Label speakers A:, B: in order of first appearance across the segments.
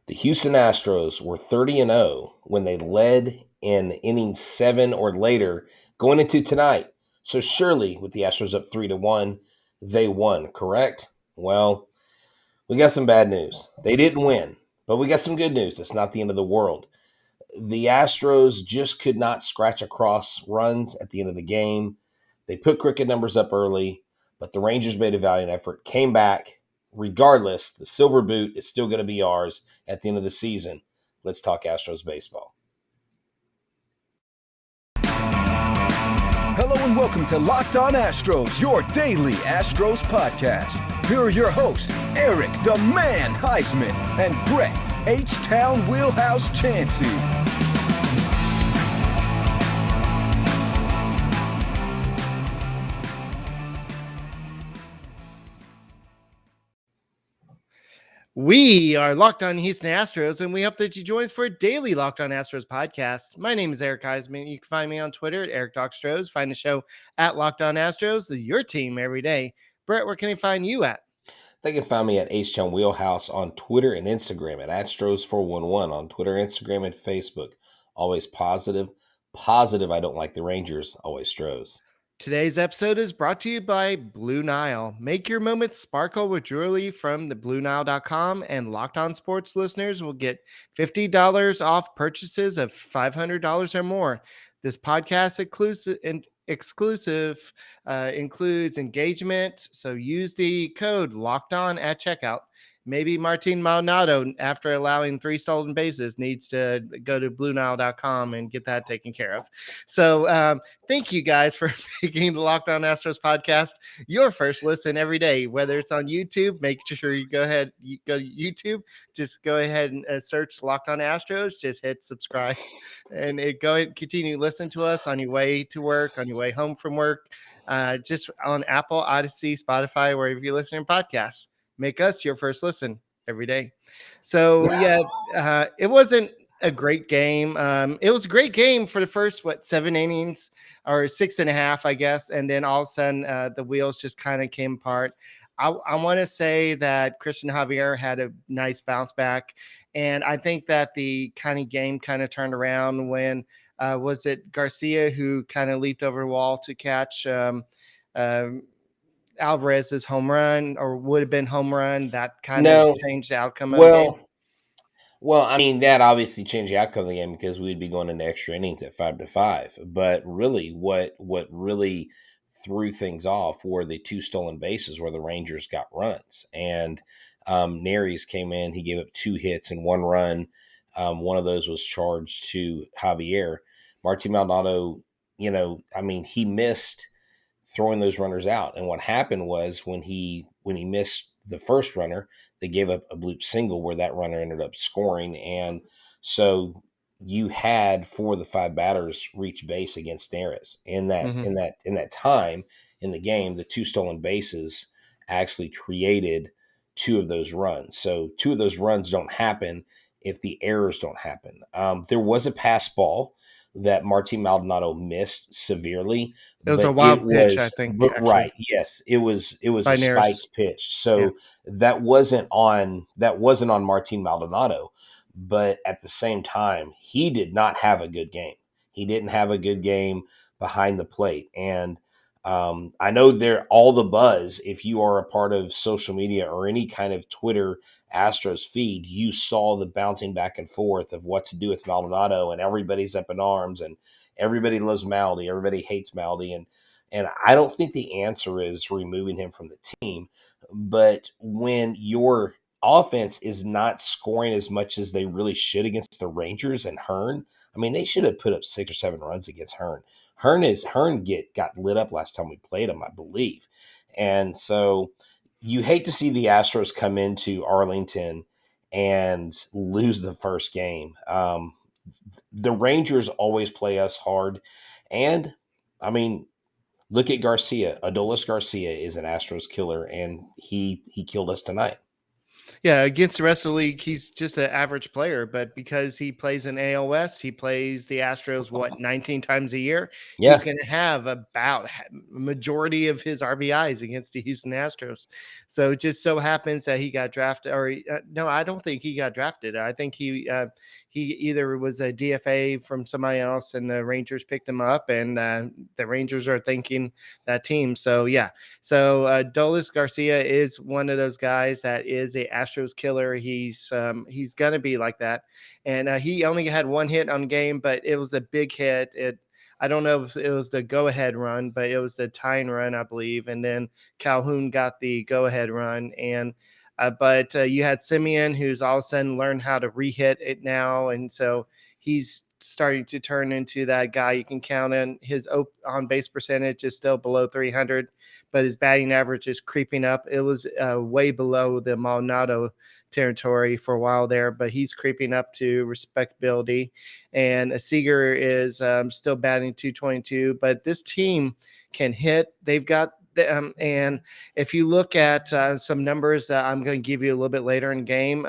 A: The Houston Astros were 30-0 when they led in inning 7 or later going into tonight. So surely with the Astros up 3-1, they won, correct? Well, we got some bad news. They didn't win, but we got some good news. It's not the end of the world. The Astros just could not scratch across runs at the end of the game. They put cricket numbers up early, but the Rangers made a valiant effort, came back. Regardless, the silver boot is still going to be ours at the end of the season. Let's talk Astros baseball.
B: Hello and welcome to Locked On Astros, your daily Astros podcast. Here are your hosts, Eric the Man Huysman and Brett H-Town Wheelhouse Chancey.
C: We are Locked On Houston Astros, and we hope that you join us for a daily Locked On Astros podcast. My name is Eric Huysman. You can find me on Twitter at EricDocStros. Find the show at Locked On Astros, your team every day. Brett, where can I find you at?
A: They can find me at H-Town Wheelhouse on Twitter and Instagram, at Astros411 on Twitter, Instagram, and Facebook. Always positive. Positive I don't like the Rangers, always Stros.
C: Today's episode is brought to you by Blue Nile. Make your moments sparkle with jewelry from the BlueNile.com, and Locked On Sports listeners will get $50 off purchases of $500 or more. This podcast exclusive includes engagement, so use the code Locked On at checkout. Maybe Martin Maldonado, after allowing 3 stolen bases, needs to go to BlueNile.com and get that taken care of. So thank you guys for making the Locked On Astros podcast your first listen every day. Whether it's on YouTube, make sure you go to YouTube. Just go ahead and search Locked On Astros. Just hit subscribe and continue to listen to us on your way to work, on your way home from work, just on Apple, Odyssey, Spotify, wherever you listen to podcasts. Make us your first listen every day. So, it wasn't a great game. It was a great game for the first, 7 innings or 6.5, I guess. And then all of a sudden, the wheels just kind of came apart. I want to say that Cristian Javier had a nice bounce back. And I think that the kind of game kind of turned around when, was it Garcia who kind of leaped over the wall to catch Alvarez's home run, or would have been home run, that kind of changed the outcome of the game?
A: Well, I mean, that obviously changed the outcome of the game because we'd be going into extra innings at 5-5. But really, what really threw things off were the 2 stolen bases where the Rangers got runs. And Neris came in. He gave up 2 hits and 1 run. One of those was charged to Javier. Martin Maldonado, he missed throwing those runners out. And what happened was when he missed the first runner, they gave up a bloop single where that runner ended up scoring. And so you had 4 of the 5 batters reach base against Neris. In that time in the game, the 2 stolen bases actually created 2 of those runs. So 2 of those runs don't happen if the errors don't happen. There was a pass ball that Martin Maldonado missed severely.
C: It was a wild pitch, I think.
A: Right. Yes. It was a spiked pitch. So that wasn't on Martin Maldonado. But at the same time, he did not have a good game. He didn't have a good game behind the plate. And I know all the buzz, if you are a part of social media or any kind of Twitter Astros feed, you saw the bouncing back and forth of what to do with Maldonado, and everybody's up in arms, and everybody loves Maldi, everybody hates Maldi, and I don't think the answer is removing him from the team. But when your offense is not scoring as much as they really should against the Rangers and Hearn, I mean, they should have put up 6 or 7 runs against Hearn. Hearn got lit up last time we played him, I believe. And so you hate to see the Astros come into Arlington and lose the first game. The Rangers always play us hard. And, I mean, look at Garcia. Adolis Garcia is an Astros killer, and he killed us tonight.
C: Yeah, against the rest of the league, he's just an average player. But because he plays in AL West, he plays the Astros 19 times a year. He's
A: Yeah.
C: going to have about majority of his RBIs against the Houston Astros. So it just so happens that he got drafted, or no, I don't think he got drafted. I think he either was a DFA from somebody else, and the Rangers picked him up, and the Rangers are thinking that team. So yeah, so Dolis Garcia is one of those guys that is a Astros killer. He's going to be like that, and he only had one hit on game, but it was a big hit. I don't know if it was the go-ahead run, but it was the tying run, I believe, and then Calhoun got the go-ahead run, and but you had Simeon, who's all of a sudden learned how to re-hit it now, and so he's starting to turn into that guy you can count on. His on base percentage is still below 300, but his batting average is creeping up. It was way below the Maldonado territory for a while there, but he's creeping up to respectability. And Seager is still batting 222, but this team can hit. They've got and if you look at some numbers that I'm going to give you a little bit later in game,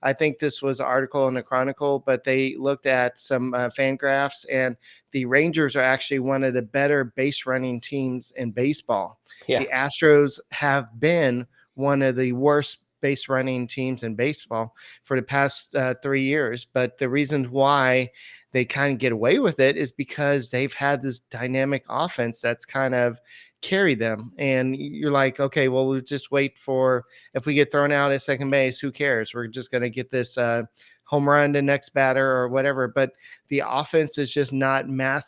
C: I think this was an article in the Chronicle, but they looked at some fan graphs, and the Rangers are actually one of the better base running teams in baseball.
A: Yeah.
C: The Astros have been one of the worst base running teams in baseball for the past 3 years. But the reasons why they kind of get away with it is because they've had this dynamic offense that's kind of carry them. And you're like, okay, well, we'll just wait for, if we get thrown out at second base, who cares? We're just going to get this home run to next batter or whatever. But the offense is just not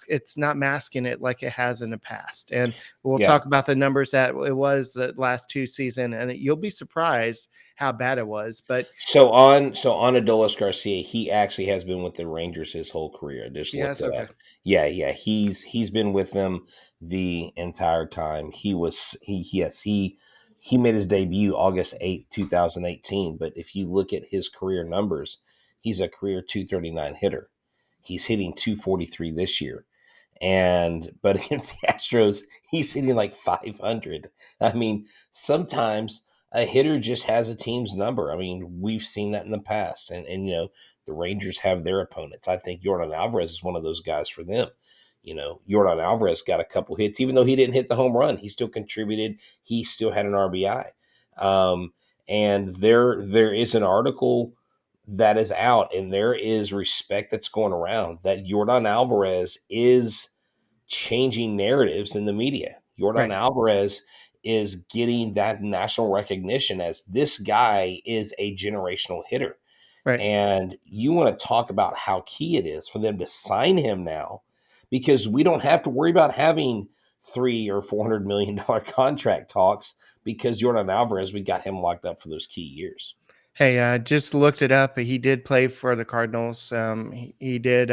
C: it's not masking it like it has in the past. And we'll talk about the numbers that it was the last 2 seasons, and you'll be surprised how bad it was. But
A: so on Adolis Garcia, he actually has been with the Rangers his whole career. I just looked it up. Yeah, he's been with them the entire time. He made his debut August 8th, 2018. But if you look at his career numbers, he's a career 239 hitter. He's hitting 243 this year. But against the Astros, he's hitting like 500. I mean, sometimes a hitter just has a team's number. I mean, we've seen that in the past. And the Rangers have their opponents. I think Yordan Alvarez is one of those guys for them. Yordan Alvarez got a couple hits. Even though he didn't hit the home run, he still contributed. He still had an RBI. And there is an article that is out, and there is respect that's going around that Yordan Alvarez is changing narratives in the media. Yordan Alvarez is getting that national recognition as this guy is a generational hitter.
C: Right.
A: And you want to talk about how key it is for them to sign him now, because we don't have to worry about having $300 or $400 million contract talks, because Yordan Alvarez, we got him locked up for those key years.
C: Hey, I just looked it up. He did play for the Cardinals. He did.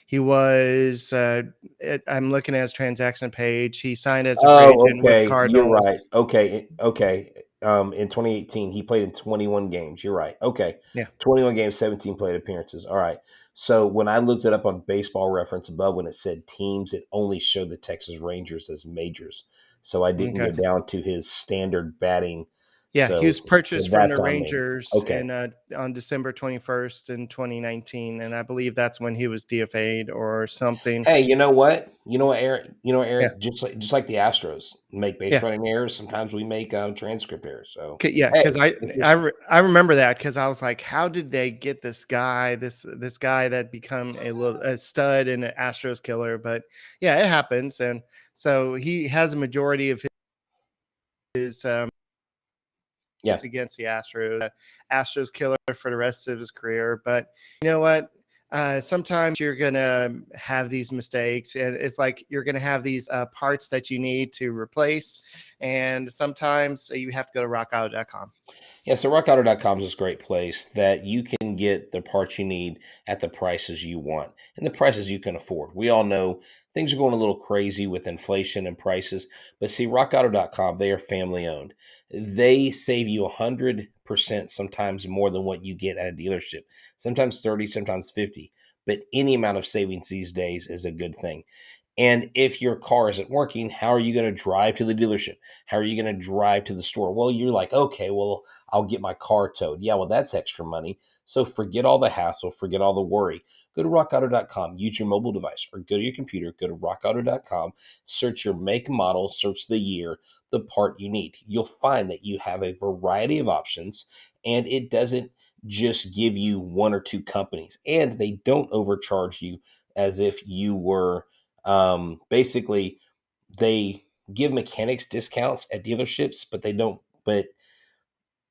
C: He was. I'm looking at his transaction page. He signed as a free agent with the
A: Okay. You're
C: Cardinals.
A: right. Okay. In 2018, he played in 21 games. You're right. Okay.
C: Yeah.
A: 21 games, 17 plate appearances. All right. So when I looked it up on Baseball Reference above, when it said teams, it only showed the Texas Rangers as majors. So I didn't go down to his standard batting.
C: Yeah, he was purchased from the
A: that's on me.
C: Rangers
A: Okay.
C: on December 21st in 2019, and I believe that's when he was DFA'd or something.
A: Hey, you know what? Eric.
C: Yeah.
A: Just like the Astros make base running errors, sometimes we make transcript errors. So
C: Yeah,
A: hey,
C: because I remember that, because I was like, how did they get this guy that become a stud and an Astros killer? But yeah, it happens, and so he has a majority of his it's against the Astros killer for the rest of his career. But you know what? Sometimes you're going to have these mistakes, and it's like you're going to have these parts that you need to replace. And sometimes you have to go to rockauto.com.
A: Yeah, so rockauto.com is a great place that you can get the parts you need at the prices you want and the prices you can afford. We all know things are going a little crazy with inflation and prices, but see, rockauto.com, they are family owned. They save you 100%, sometimes more than what you get at a dealership, sometimes 30, sometimes 50, but any amount of savings these days is a good thing. And if your car isn't working, how are you going to drive to the dealership? How are you going to drive to the store? Well, you're like, okay, well, I'll get my car towed. Yeah, well, that's extra money. So forget all the hassle, forget all the worry. Go to rockauto.com, use your mobile device, or go to your computer, go to rockauto.com, search your make, model, search the year, the part you need. You'll find that you have a variety of options, and it doesn't just give you one or two companies, and they don't overcharge you as if you were basically they give mechanics discounts at dealerships, but they don't. But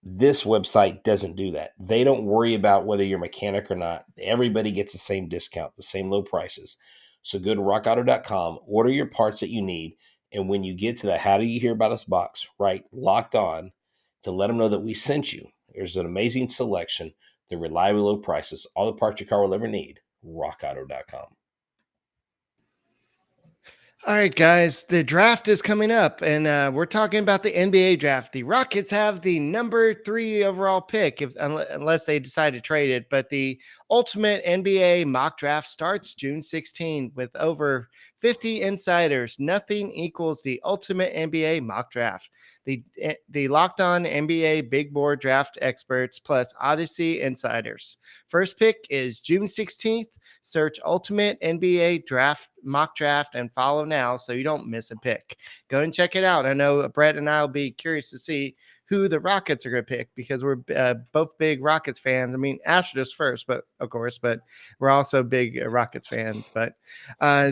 A: this website doesn't do that. They don't worry about whether you're a mechanic or not. Everybody gets the same discount, the same low prices. So go to rockauto.com, order your parts that you need. And when you get to the how do you hear about us box, write locked on to let them know that we sent you. There's an amazing selection, the reliable low prices, all the parts your car will ever need. Rockauto.com.
C: All right, guys, the draft is coming up, and we're talking about the NBA draft. The Rockets have the number 3 overall pick, unless they decide to trade it. But the ultimate NBA mock draft starts June 16 with over 50 insiders. Nothing equals the ultimate NBA mock draft. The Locked On NBA Big Board draft experts plus Odyssey insiders. First pick is June 16th. Search Ultimate NBA Draft Mock Draft and follow now so you don't miss a pick. Go and check it out. I know Brett and I will be curious to see who the Rockets are going to pick because we're both big Rockets fans. I mean, Astros first, but of course, but we're also big Rockets fans. But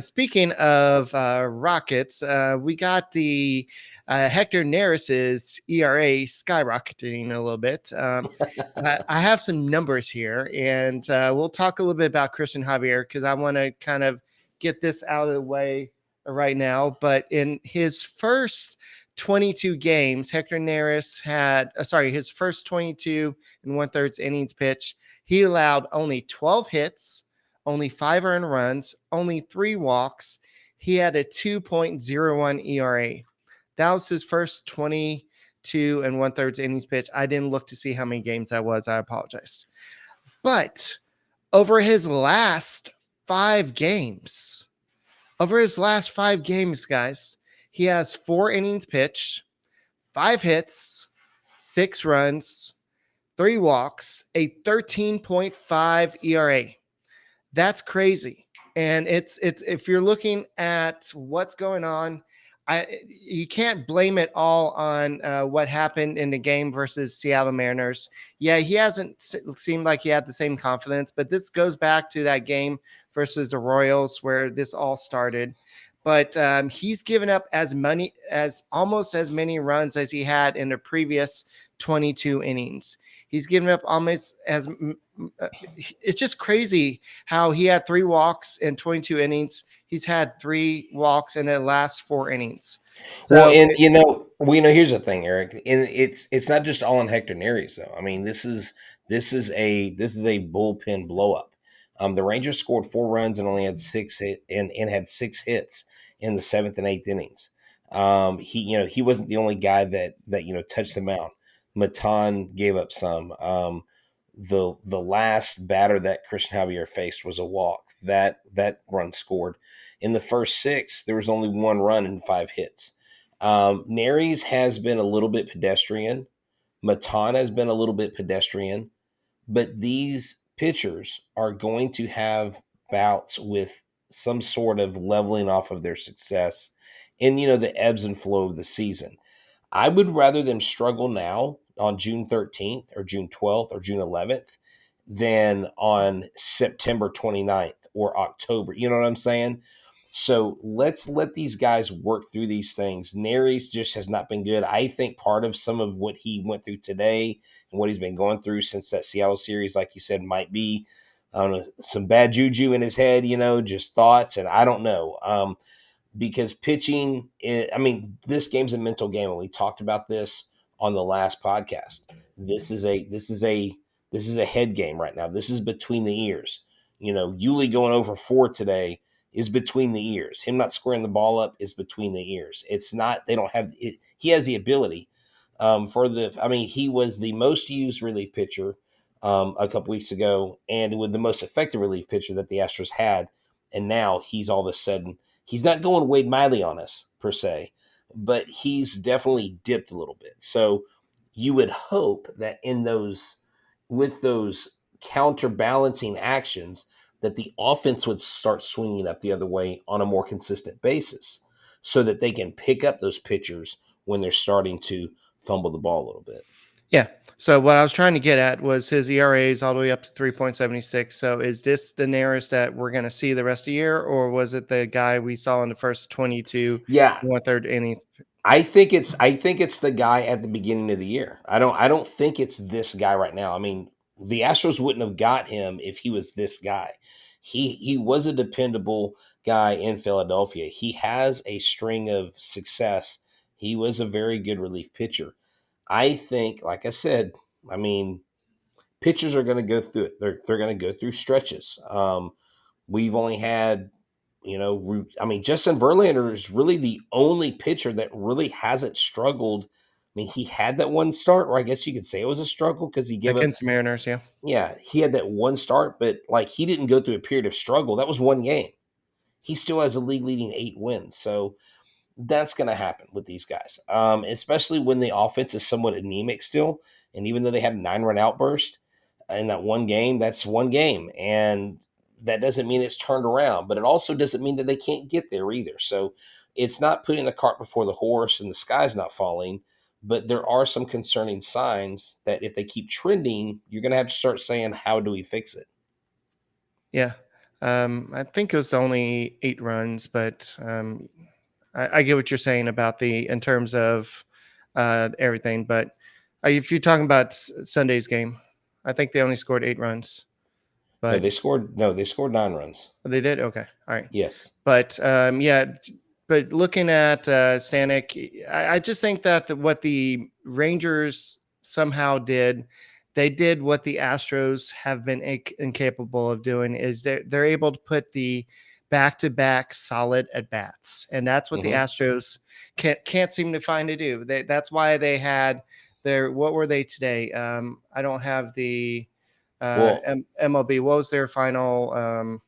C: speaking of Rockets, we got the Hector Neris's ERA skyrocketing a little bit. I have some numbers here, and we'll talk a little bit about Cristian Javier because I want to kind of get this out of the way right now. But in his first 22 games, Hector Neris had, his first 22 and 1/3 innings pitch, he allowed only 12 hits, only 5 earned runs, only 3 walks. He had a 2.01 ERA. That was his first 22 and 1/3 innings pitch. I didn't look to see how many games that was. I apologize. But over his last 5 games, guys, he has 4 innings pitched, 5 hits, 6 runs, 3 walks, a 13.5 ERA. That's crazy. And it's if you're looking at what's going on, you can't blame it all on what happened in the game versus Seattle Mariners. Yeah, he hasn't seemed like he had the same confidence, but this goes back to that game versus the Royals where this all started. But he's given up almost as many runs as he had in the previous 22 innings. He's given up almost as it's just crazy how he had 3 walks in 22 innings. He's had 3 walks in the last 4 innings.
A: So, well, and here's the thing, Eric, and it's not just all on Hector Neris though. I mean, this is a bullpen blow up. The Rangers scored 4 runs and only had 6 had 6 hits in the 7th and 8th innings. He wasn't the only guy that touched the mound. Matan gave up some. The last batter that Cristian Javier faced was a walk. That run scored. In the first 6, there was only 1 run and 5 hits. Neris has been a little bit pedestrian. Matan has been a little bit pedestrian. But these pitchers are going to have bouts with some sort of leveling off of their success in, the ebbs and flow of the season. I would rather them struggle now on June 13th or June 12th or June 11th than on September 29th or October. You know what I'm saying? So let's let these guys work through these things. Neris just has not been good. I think part of some of what he went through today and what he's been going through since that Seattle series, like you said, might be, I don't know, some bad juju in his head, just thoughts. And I don't know. Because pitching, this game's a mental game, and we talked about this on the last podcast. This is a head game right now. This is between the ears. Yuli going over 4 today is between the ears. Him not squaring the ball up is between the ears. It's not. They don't have it. He has the ability. He was the most used relief pitcher a couple weeks ago, and with the most effective relief pitcher that the Astros had, and now he's all of a sudden He's not going Wade Miley on us per se, but he's definitely dipped a little bit. So you would hope that with those counterbalancing actions, that the offense would start swinging up the other way on a more consistent basis, so that they can pick up those pitchers when they're starting to fumble the ball a little bit.
C: Yeah. So what I was trying to get at was his ERA is all the way up to 3.76. So is this the Neris that we're going to see the rest of the year, or was it the guy we saw in the first 22
A: Yeah,
C: 1/3 innings?
A: I think it's the guy at the beginning of the year. I don't think it's this guy right now. I mean, the Astros wouldn't have got him if he was this guy. He was a dependable guy in Philadelphia. He has a string of success. He was a very good relief pitcher. I think, like I said, I mean, pitchers are going to go through it. They're going to go through stretches. We've only had, Justin Verlander is really the only pitcher that really hasn't struggled. I mean, he had that one start, or I guess you could say it was a struggle because he gave up.
C: Against the Mariners, yeah.
A: Yeah, he had that one start, but like he didn't go through a period of struggle. That was one game. He still has a league leading 8 wins. So that's going to happen with these guys, especially when the offense is somewhat anemic still. And even though they had a 9-run outburst in that one game, that's one game. And that doesn't mean it's turned around, but it also doesn't mean that they can't get there either. So it's not putting the cart before the horse and the sky's not falling. But there are some concerning signs that if they keep trending, you're going to have to start saying, how do we fix it?
C: Yeah. I think it was only 8 runs, but I get what you're saying about in terms of everything. But if you're talking about Sunday's game, I think they only scored 8 runs. But
A: They scored 9 runs.
C: They did? Okay. All right.
A: Yes.
C: But but looking at Stanek, I just think that what the Rangers somehow did, they did what the Astros have been incapable of doing, is they're able to put the back-to-back solid at bats, and that's what the Astros can't seem to find to do. That's why they had what were they today? I don't have the MLB. What was their final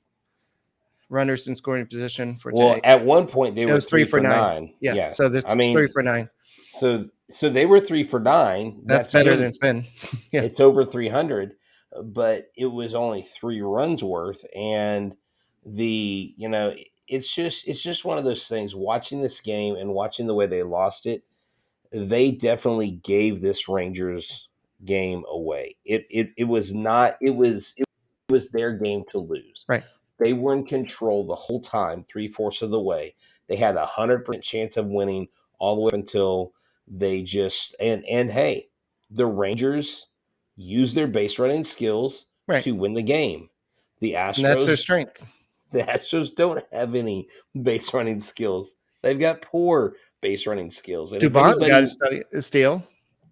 C: runners in scoring position for today?
A: At one point they
C: It
A: were
C: was
A: 3 for 9.
C: Yeah. So there's 3 for 9.
A: So they were 3 for 9.
C: That's better than it's been.
A: Yeah. It's over 300, but it was only 3 runs worth. And it's just one of those things. Watching this game and watching the way they lost it, they definitely gave this Rangers game away. It was their game to lose.
C: Right.
A: They were in control the whole time, 3/4 of the way. They had 100% chance of winning all the way up until they just and hey, the Rangers used their base running skills to win the game. The Astros,
C: and that's their strength.
A: The Astros don't have any base running skills. They've got poor base running skills. And
C: Dubon got a steal.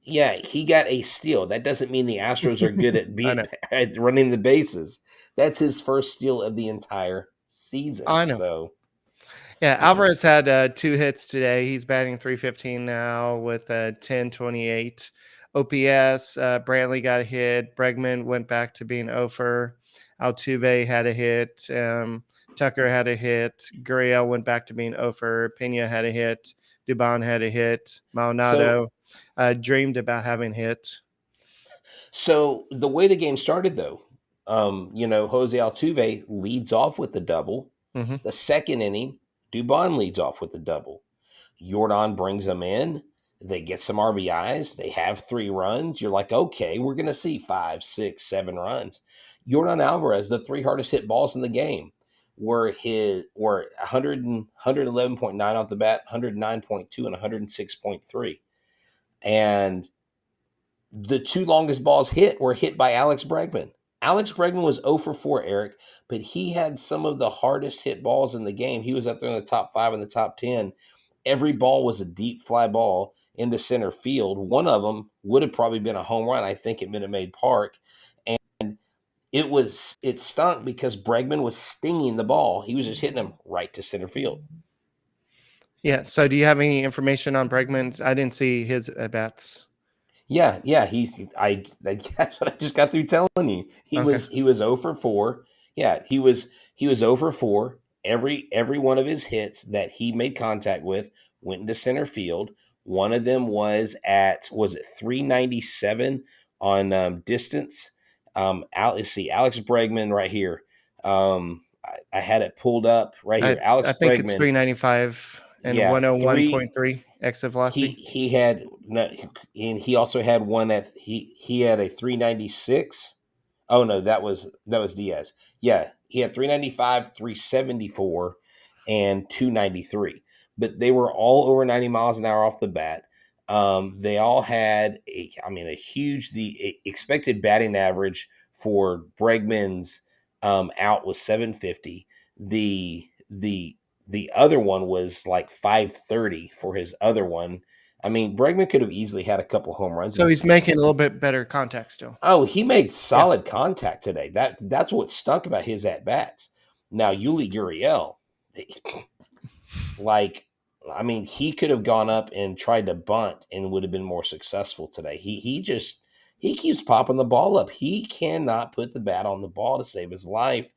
A: Yeah, he got a steal. That doesn't mean the Astros are good at running the bases. That's his first steal of the entire season.
C: I know.
A: So,
C: yeah, Alvarez had 2 hits today. He's batting .315 now with a 10.28 OPS. Brantley got a hit. Bregman went back to being over. Altuve had a hit. Tucker had a hit. Gurriel went back to being over. Pena had a hit. Dubon had a hit. Maldonado dreamed about having hit.
A: So the way the game started, though, Jose Altuve leads off with the double.
C: Mm-hmm.
A: The second inning, Dubon leads off with the double. Jordan brings them in. They get some RBIs. They have 3 runs. You're like, okay, we're going to see 5, 6, 7 runs. Jordan Alvarez, the 3 hardest hit balls in the game, were 111.9 off the bat, 109.2, and 106.3. And the 2 longest balls were hit by Alex Bregman. Alex Bregman was 0 for 4, Eric, but he had some of the hardest hit balls in the game. He was up there in the top 5 and the top 10. Every ball was a deep fly ball into center field. One of them would have probably been a home run, I think, at Minute Maid Park. And it stunk because Bregman was stinging the ball. He was just hitting him right to center field.
C: Yeah. So do you have any information on Bregman? I didn't see his at-bats.
A: Yeah. That's what I just got through telling you. He was 0 for 4. Yeah, he was 0 for 4, every one of his hits that he made contact with went into center field. One of them was at 397 on distance. Let's see, Alex Bregman right here. I had it pulled up right here. Alex
C: I think it's
A: Bregman,
C: 395 and
A: yeah,
C: 101.3 exit velocity.
A: he had no, and he also had one at he had a 396. Oh no, that was Diaz. Yeah, he had 395, 374, and 293. But they were all over 90 miles an hour off the bat. They all had a huge expected batting average for Bregman's out was 750. The other one was like 530 for his other one. I mean, Bregman could have easily had a couple home runs in
C: So
A: this
C: he's
A: game.
C: making a little bit better contact still.
A: Oh, he made
C: Yeah.
A: solid contact today. That's what stunk about his at bats. Now, Yuli Gurriel, like, I mean, he could have gone up and tried to bunt and would have been more successful today. He keeps popping the ball up. He cannot put the bat on the ball to save his life.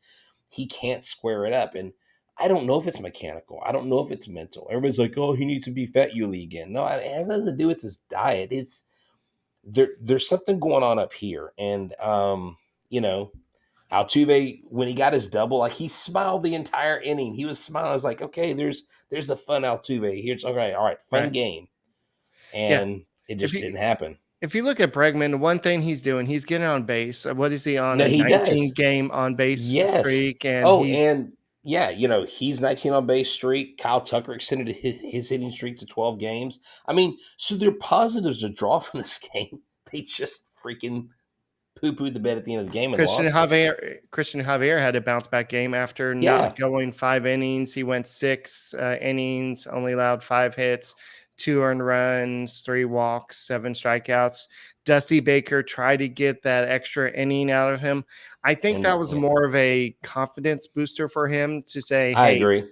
A: He can't square it up. And I don't know if it's mechanical. I don't know if it's mental. Everybody's like, oh, he needs to be fat Yuli again. No, it has nothing to do with his diet. It's there's something going on up here. And you know, Altuve, when he got his double, like he smiled the entire inning. He was smiling. I was like, okay, there's a fun Altuve. Here's all right, fun
C: Right.
A: game.
C: Yeah.
A: And it
C: If
A: just
C: you
A: didn't happen.
C: if you look at Bregman, one thing he's doing, he's getting on base. What is he on?
A: No,
C: A
A: he
C: 19
A: does.
C: game on base
A: Yes.
C: streak, and
A: Oh,
C: he's
A: and yeah, he's 19 on base streak. Kyle Tucker extended his hitting streak to 12 games. I mean, so there are positives to draw from this game. They just freaking poo-pooed the bed at the end of the game and lost it.
C: Christian Javier had a bounce back game after
A: Yeah.
C: not going 5 innings. He went 6 innings, only allowed 5 hits, 2 earned runs, 3 walks, 7 strikeouts. Dusty Baker tried to get that extra inning out of him. I think that
A: And
C: was
A: yeah,
C: more of a confidence booster for him to say,
A: I
C: "Hey,
A: agree.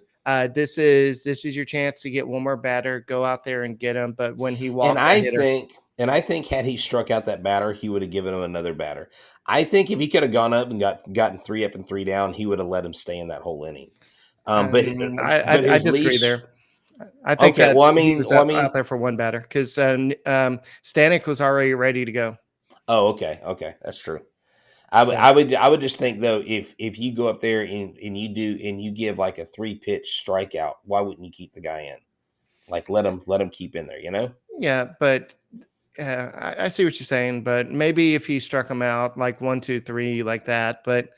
C: this is your chance to get one more batter. Go out there and get him." But when he
A: And
C: walked that
A: I
C: hitter,
A: think had he struck out that batter, he would have given him another batter. I think if he could have gone up and gotten 3 up and 3 down, he would have let him stay in that whole inning. But
C: I
A: his
C: disagree
A: leash.
C: there. I think
A: Okay,
C: that
A: well,
C: he was out
A: I mean,
C: there for one batter because Stanek was already ready to go.
A: oh, okay, that's true.
C: So
A: I would just think though, if you go up there and you give like a 3 pitch strikeout, why wouldn't you keep the guy in? Like let him keep in there, you know?
C: yeah, but I see what you're saying. But maybe if he struck him out like 1, 2, 3 like that. But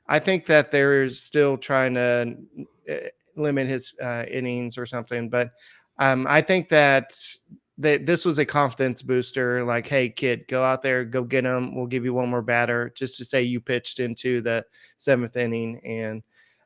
C: I think that they're still trying to uh, limit his innings or something. But I think that this was a confidence booster. Like, hey, kid, go out there, go get him. We'll give you one more batter just to say you pitched into the 7th inning. And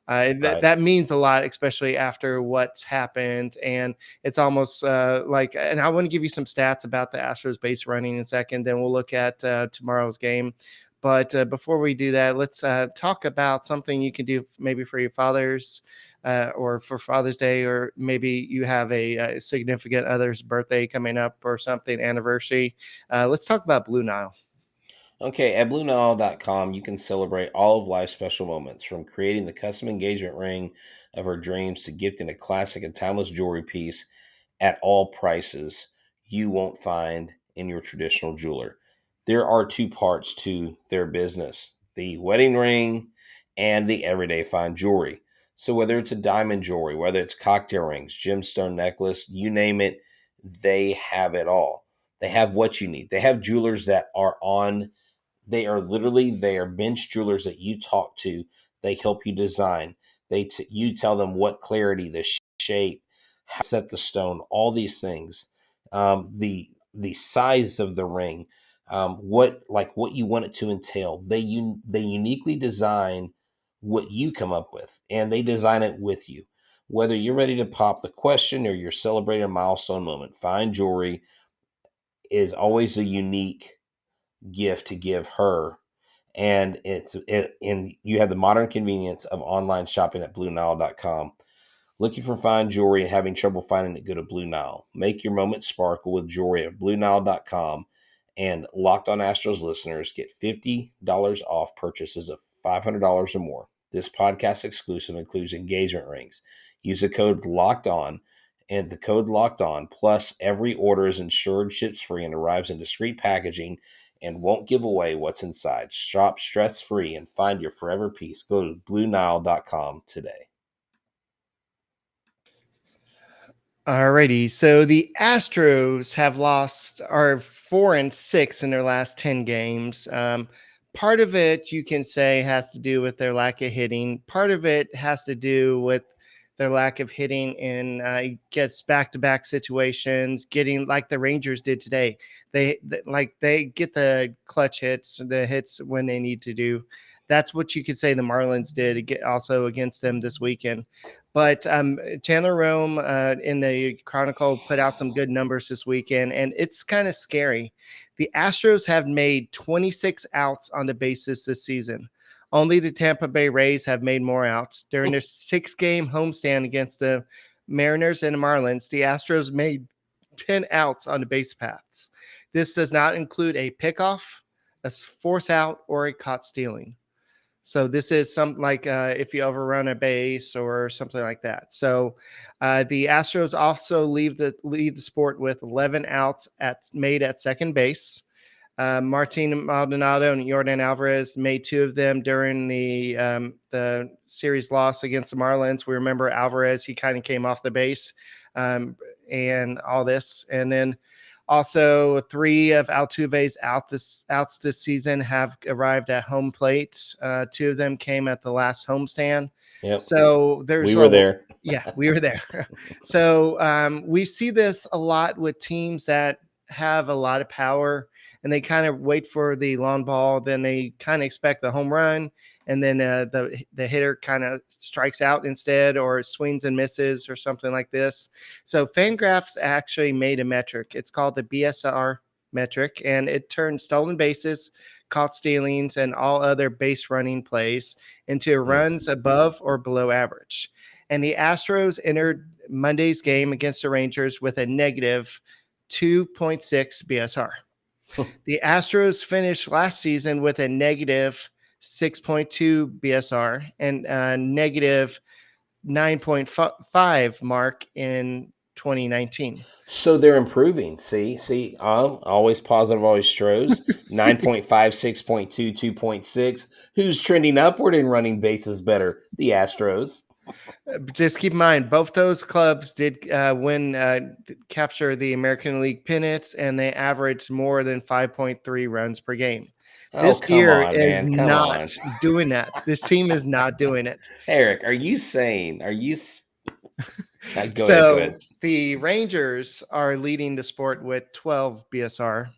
A: Right.
C: that means a lot, especially after what's happened. And it's almost like, and I want to give you some stats about the Astros base running in a second. Then we'll look at tomorrow's game. But before we do that, let's talk about something you can do maybe for your fathers or for Father's Day, or maybe you have a significant other's birthday coming up or something, anniversary. Let's talk about Blue Nile.
A: Okay, at BlueNile.com, you can celebrate all of life's special moments, from creating the custom engagement ring of her dreams to gifting a classic and timeless jewelry piece at all prices you won't find in your traditional jeweler. There are 2 parts to their business: the wedding ring and the everyday fine jewelry. So, whether it's a diamond jewelry, whether it's cocktail rings, gemstone necklace, you name it, they have it all. They have what you need. They have jewelers that are on they are bench jewelers that you talk to. They help you design. You tell them what clarity, the shape, how to set the stone, all these things, the size of the ring, what you want it to entail. They uniquely design what you come up with, and they design it with you. Whether you're ready to pop the question or you're celebrating a milestone moment, fine jewelry is always a unique gift to give her. And and you have the modern convenience of online shopping at BlueNile.com. Looking for fine jewelry and having trouble finding it? Go to Blue Nile. Make your moment sparkle with jewelry at BlueNile.com. And Locked On Astros listeners get $50 off purchases of $500 or more. This podcast exclusive includes engagement rings. Use the code Locked On, and the code Locked On plus every order is insured, ships free, and arrives in discreet packaging and won't give away what's inside. Shop stress free and find your forever peace. Go to BlueNile.com today.
C: Alrighty, so the Astros are 4-6 in their last 10 games. Part of it you can say has to do with their lack of hitting. Part of it has to do with their lack of hitting in gets back-to-back situations, getting like the Rangers did today. They get the clutch hits, the hits when they need to do. That's what you could say the Marlins did also against them this weekend. But Chandler Rome in the Chronicle put out some good numbers this weekend, and it's kind of scary. The Astros have made 26 outs on the bases this season. Only the Tampa Bay Rays have made more outs. During their 6-game homestand against the Mariners and the Marlins, the Astros made 10 outs on the base paths. This does not include a pickoff, a force out, or a caught stealing. So this is something like if you overrun a base or something like that. So the Astros also lead the sport with 11 outs made at second base. Martin Maldonado and Yordan Alvarez made 2 of them during the series loss against the Marlins. We remember Alvarez, he kind of came off the base and all this. And then also 3 of Altuve's outs this season have arrived at home plate. 2 of them came at the last homestand.
A: Yep.
C: So
A: we were there.
C: Yeah, we were there. So we see this a lot with teams that have a lot of power, and they kind of wait for the long ball. Then they kind of expect the home run, and then the hitter kind of strikes out instead, or swings and misses, or something like this. So Fangraphs actually made a metric. It's called the BSR metric, and it turns stolen bases, caught stealings, and all other base running plays into runs above or below average. And the Astros entered Monday's game against the Rangers with a negative 2.6 BSR. The Astros finished last season with a negative 6.2 BSR and a negative 9.5 mark in 2019.
A: So they're improving. See, always positive, always Stros. 9.5, 6.2, 2.6. Who's trending upward and running bases better? The Astros.
C: Just keep in mind, both those clubs did capture the American League pennants, and they averaged more than 5.3 runs per game. This year is not doing that. This team is not doing it.
A: Eric, are you Go ahead.
C: The Rangers are leading the sport with 12 BSR,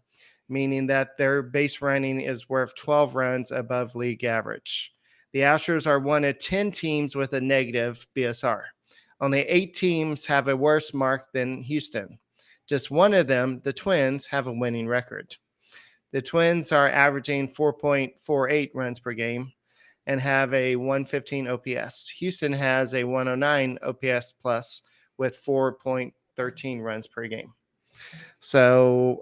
C: meaning that their base running is worth 12 runs above league average. The Astros are one of 10 teams with a negative BSR. Only 8 teams have a worse mark than Houston. Just one of them, the Twins, have a winning record. The Twins are averaging 4.48 runs per game and have a 115 OPS. Houston has a 109 OPS plus with 4.13 runs per game. So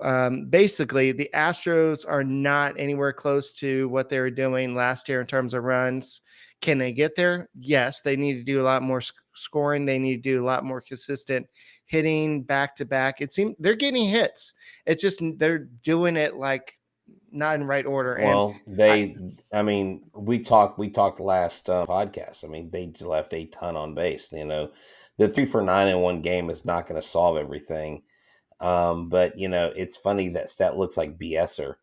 C: basically, the Astros are not anywhere close to what they were doing last year in terms of runs. Can they get there? Yes, they need to do a lot more scoring. They need to do a lot more consistent hitting back to back. It seems they're getting hits. It's just they're doing it like not in right order.
A: Well, we talked last podcast. I mean, they left a ton on base. You know, the 3 for 9 in one game is not going to solve everything. But you know, it's funny that stat looks like BSer,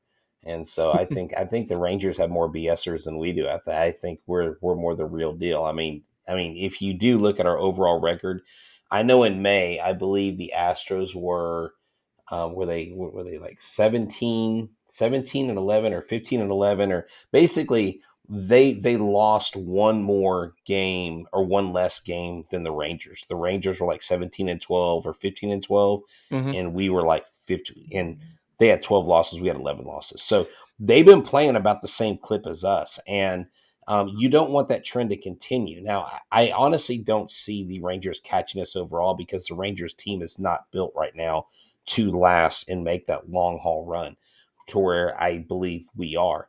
A: and so I think the Rangers have more BSers than we do. I think we're more the real deal. I mean, if you do look at our overall record, I know in May, I believe the Astros were they like 17 and 11 or 15 and 11, or basically they lost one more game or one less game than the Rangers. The Rangers were like 17 and 12 or 15 and 12, and we were like 50, and they had 12 losses. We had 11 losses. So they've been playing about the same clip as us, and you don't want that trend to continue. Now, I honestly don't see the Rangers catching us overall, because the Rangers team is not built right now to last and make that long haul run to where I believe we are.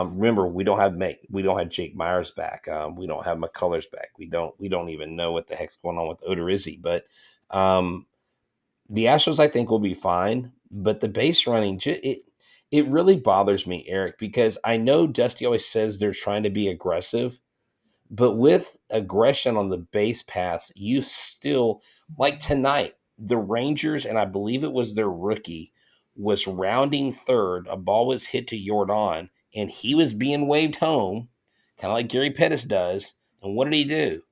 A: Remember, we don't have Jake Myers back. We don't have McCullers back. We don't even know what the heck's going on with Odorizzi. But the Astros, I think, will be fine. But the base running, it really bothers me, Eric, because I know Dusty always says they're trying to be aggressive, but with aggression on the base paths, you still, like tonight, the Rangers, and I believe it was their rookie, was rounding third. A ball was hit to Jordan, and he was being waved home, kind of like Gary Pettis does. And what did he do?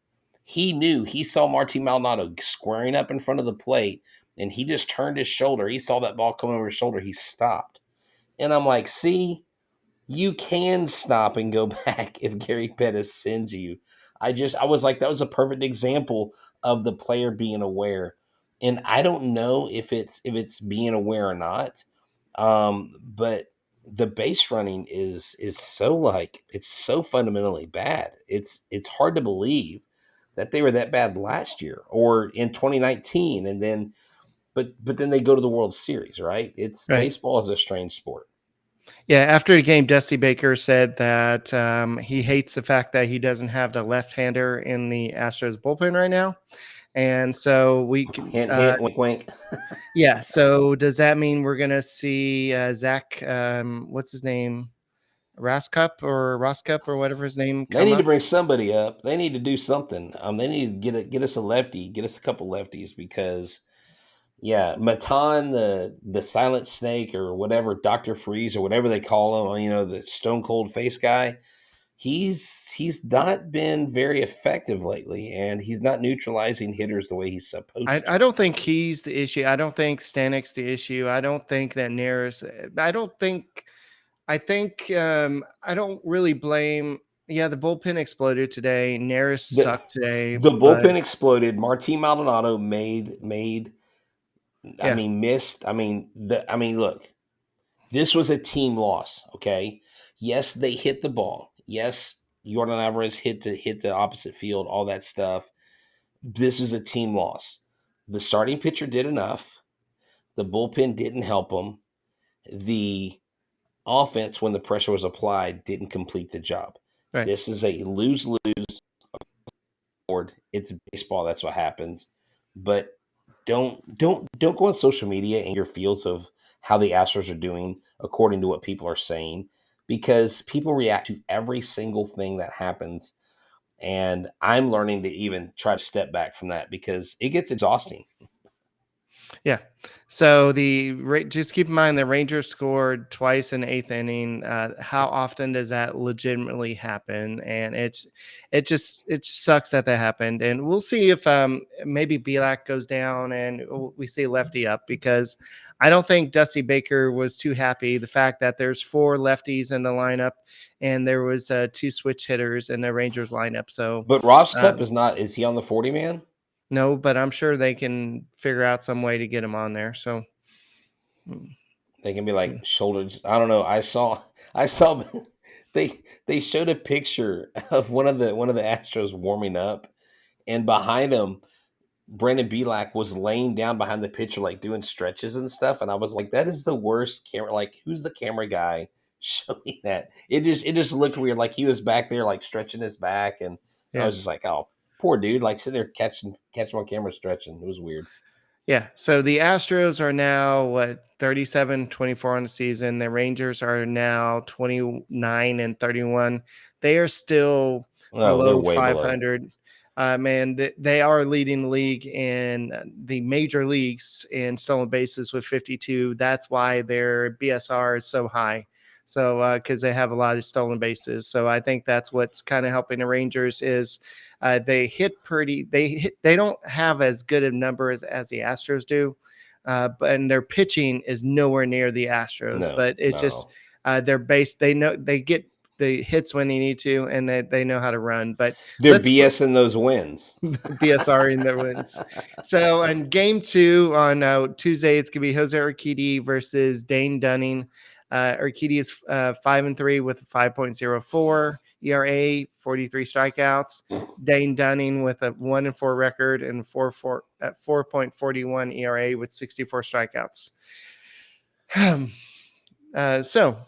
A: He saw Martin Maldonado squaring up in front of the plate, and he just turned his shoulder. He saw that ball coming over his shoulder. He stopped. And I'm like, see, you can stop and go back if Gary Pettis sends you. I was like, that was a perfect example of the player being aware. And I don't know if it's being aware or not. But the base running is so, like, it's so fundamentally bad. It's hard to believe that they were that bad last year or in 2019. And then but then they go to the World Series, right?
C: Right.
A: Baseball is a strange sport.
C: Yeah, after the game, Dusty Baker said that he hates the fact that he doesn't have the left-hander in the Astros bullpen right now, and so we can.
A: Hint, hint, wink, wink.
C: Yeah. So does that mean we're gonna see Zach? What's his name? Raskup or whatever his name
A: They
C: come
A: need to
C: up?
A: bring somebody up. They need to do something. They need to get us a lefty, get us a couple lefties because, yeah, Matan, the silent snake or whatever, Dr. Freeze or whatever they call him, the stone cold face guy. He's not been very effective lately, and he's not neutralizing hitters the way he's supposed to.
C: I don't think he's the issue. I don't think Stanek's the issue. I don't think that Neris. I don't think. I think I don't really blame. Yeah, the bullpen exploded today. Neris
A: The
C: sucked today,
A: the
C: but
A: bullpen exploded. Martin Maldonado made
C: yeah,
A: missed. Look, this was a team loss, okay? Yes, they hit the ball. Yes, Jordan Alvarez hit the opposite field, all that stuff. This was a team loss. The starting pitcher did enough. The bullpen didn't help him. The offense, when the pressure was applied, didn't complete the job.
C: right.
A: This is a lose-lose board. It's baseball. That's what happens. But don't go on social media and your feels of how the Astros are doing according to what people are saying, because people react to every single thing that happens. And I'm learning to even try to step back from that because it gets exhausting.
C: Yeah. So just keep in mind the Rangers scored twice in the eighth inning. How often does that legitimately happen? And it just sucks that happened. And we'll see if maybe Belak goes down and we see lefty up, because I don't think Dusty Baker was too happy the fact that there's 4 lefties in the lineup and there was 2 switch hitters in the Rangers lineup. So
A: But Ross Cup is he on the 40 man?
C: no, but I'm sure they can figure out some way to get him on there. So.
A: They can be like shoulders. I don't know. I saw they showed a picture of one of the Astros warming up, and behind him, Brandon Belak was laying down behind the pitcher, like doing stretches and stuff. And I was like, that is the worst camera. Like, who's the camera guy showing that? It just looked weird. Like he was back there, like stretching his back, and I
C: Yeah.
A: was just like, oh, poor dude, like sitting there catching on camera stretching. It was weird.
C: Yeah. So the Astros are now 37-24 on the season. The Rangers are now 29-31. They are still
A: No, they're
C: below
A: way below.
C: 500. Man, they are leading the league in the major leagues in stolen bases with 52. That's why their BSR is so high. So, because they have a lot of stolen bases. So I think that's what's kind of helping the Rangers is they don't have as good of numbers as the Astros do, but and their pitching is nowhere near the Astros.
A: No,
C: But it just
A: no.
C: they're based. They know they get the hits when they need to, and they know how to run. But
A: They're
C: let's
A: BSing those wins.
C: BSR in their wins. So in game 2 on Tuesday, it's gonna be Jose Urquidy versus Dane Dunning. Urquidy is 5-3 with a 5.04 ERA, 43 strikeouts. Dane Dunning with a 1-4 record and 4.41 ERA with 64 strikeouts. So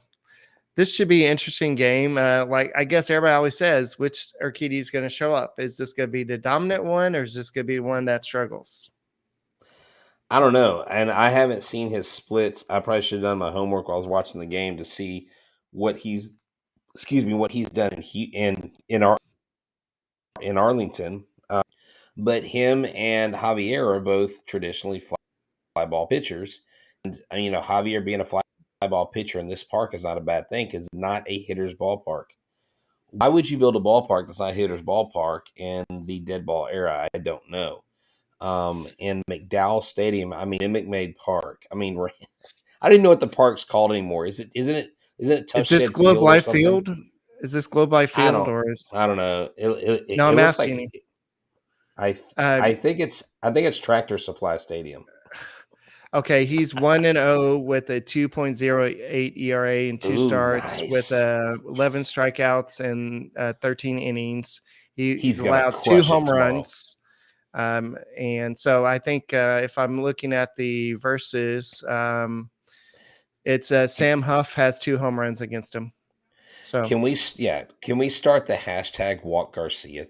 C: This should be an interesting game. Like I guess everybody always says, which Urquidy is going to show up. Is this going to be the dominant one, or is this going to be one that struggles?
A: I don't know, and I haven't seen his splits. I probably should have done my homework while I was watching the game to see what he's, what he's done in Arlington. But him and Javier are both traditionally fly ball pitchers, and Javier being a fly ball pitcher in this park is not a bad thing because it's not a hitter's ballpark. Why would you build a ballpark that's not a hitter's ballpark in the dead ball era? I don't know. In McDowell Stadium, Minute Park. I don't even know what the park's called anymore. Isn't it Tough
C: Is this
A: Shed
C: Globe
A: Field or
C: Life
A: something?
C: Field? Is this Globe Life
A: I
C: Field
A: don't
C: or is?
A: I don't know.
C: No,
A: It
C: I'm
A: looks
C: asking you.
A: like I think it's Tractor Supply Stadium.
C: Okay, he's 1-0 with a 2.08 ERA and 2 starts
A: nice.
C: with 11 strikeouts and 13 innings. He's
A: gonna
C: allowed 2
A: crush it
C: home
A: tomorrow.
C: runs. And so I think if I'm looking at the verses, it's Sam Huff has 2 home runs against him. So
A: can we start the hashtag Walk Garcia?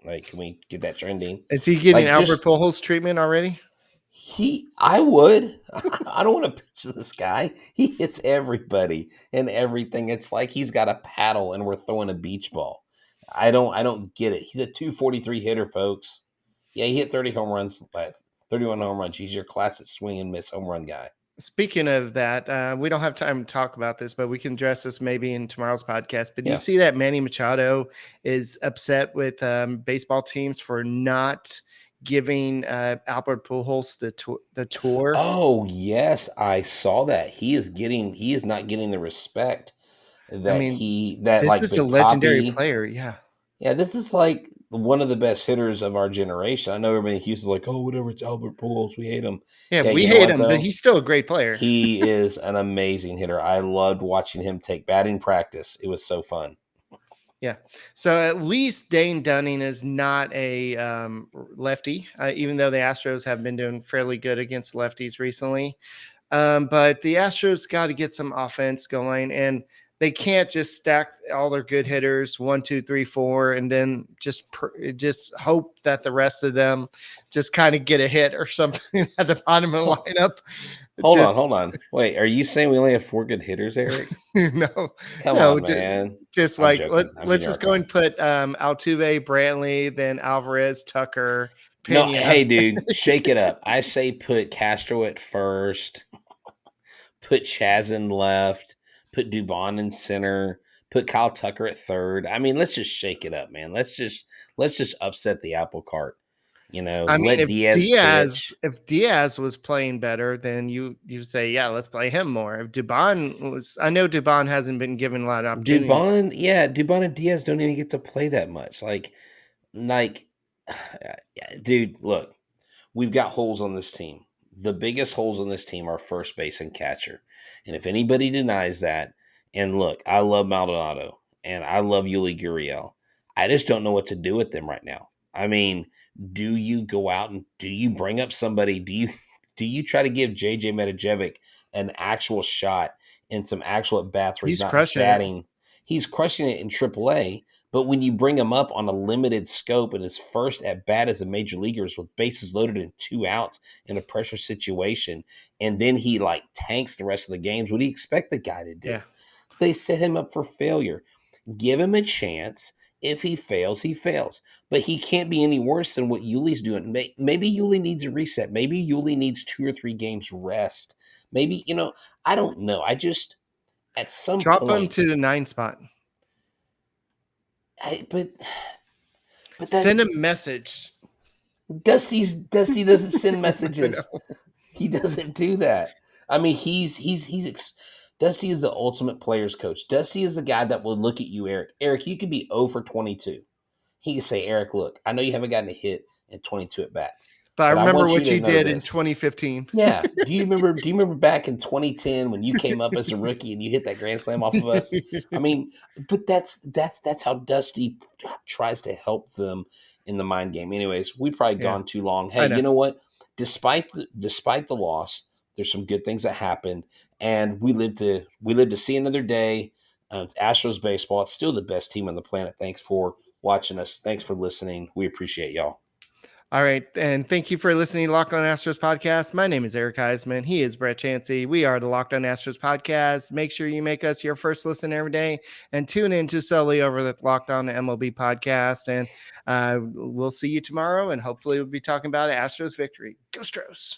A: Like, can we get that trending?
C: is he getting Albert Pujols treatment already?
A: I would. I don't want to pitch this guy. He hits everybody and everything. It's like he's got a paddle and we're throwing a beach ball. I don't get it. He's a 243 hitter, folks. Yeah, he hit 31 home runs. He's your classic swing and miss home run guy.
C: Speaking of that, we don't have time to talk about this, but we can address this maybe in tomorrow's podcast. But do you see that Manny Machado is upset with baseball teams for not giving Albert Pujols the tour?
A: Oh yes, I saw that. He is not getting the respect that
C: this is a legendary player. Yeah.
A: Yeah, this is like one of the best hitters of our generation. I know everybody in Houston's like, oh, whatever, it's Albert Pujols. We hate him.
C: Yeah, we hate him, but he's still a great player.
A: He is an amazing hitter. I loved watching him take batting practice. It was so fun.
C: Yeah. So at least Dane Dunning is not a lefty, even though the Astros have been doing fairly good against lefties recently. But the Astros got to get some offense going, and they can't just stack all their good hitters 1, 2, 3, 4, and then just hope that the rest of them just kind of get a hit or something at the bottom of the lineup.
A: Hold on. Wait, are you saying we only have 4 good hitters, Eric?
C: No,
A: come on, man.
C: Just like let's just go and put Altuve, Brantley, then Alvarez, Tucker, Pena.
A: No, hey, dude, shake it up. I say put Castro at first, put Chaz in left, put Dubon in center, put Kyle Tucker at third. Let's just shake it up, man. Let's just upset the apple cart. Let
C: if Diaz was playing better, then you say, yeah, let's play him more. If I know Dubon hasn't been given a lot of opportunities.
A: Dubon and Diaz don't even get to play that much. Dude, look, we've got holes on this team. The biggest holes on this team are first base and catcher. And if anybody denies that, and look, I love Maldonado and I love Yuli Gurriel. I just don't know what to do with them right now. Do you go out and do you bring up somebody? Do you try to give JJ Metajevic an actual shot and some actual at bats where he's not batting? He's crushing it in AAA, but when you bring him up on a limited scope and his first at bat as a major leaguer is with bases loaded and 2 outs in a pressure situation, and then he tanks the rest of the games, what do you expect the guy to do?
C: Yeah.
A: They set him up for failure. Give him a chance. If he fails, he fails. But he can't be any worse than what Yuli's doing. Maybe Yuli needs a reset. Maybe Yuli needs 2 or 3 games rest. Maybe, I don't know. I just, at some
C: point.
A: Drop
C: him to the 9 spot.
A: But
C: send a message.
A: Dusty doesn't send messages. He doesn't do that. Dusty is the ultimate player's coach. Dusty is the guy that will look at you, Eric. Eric, you could be 0 for 22. He could say, Eric, look, I know you haven't gotten a hit in 22 at bats.
C: But I remember what you did in 2015.
A: Yeah. Do you remember back in 2010 when you came up as a rookie and you hit that grand slam off of us? But that's how Dusty tries to help them in the mind game. Anyways, we've probably gone too long. Hey, you know what? Despite the loss, There's some good things that happened, and we live to see another day. It's Astros baseball. It's still the best team on the planet. Thanks for watching us. Thanks for listening. We appreciate y'all.
C: All right. And thank you for listening to Locked On Astros podcast. My name is Eric Huysman. He is Brett Chancey. We are the Locked On Astros podcast. Make sure you make us your first listen every day and tune in to Sully over the Locked On MLB podcast. And we'll see you tomorrow. And hopefully we'll be talking about Astros victory. Go Astros.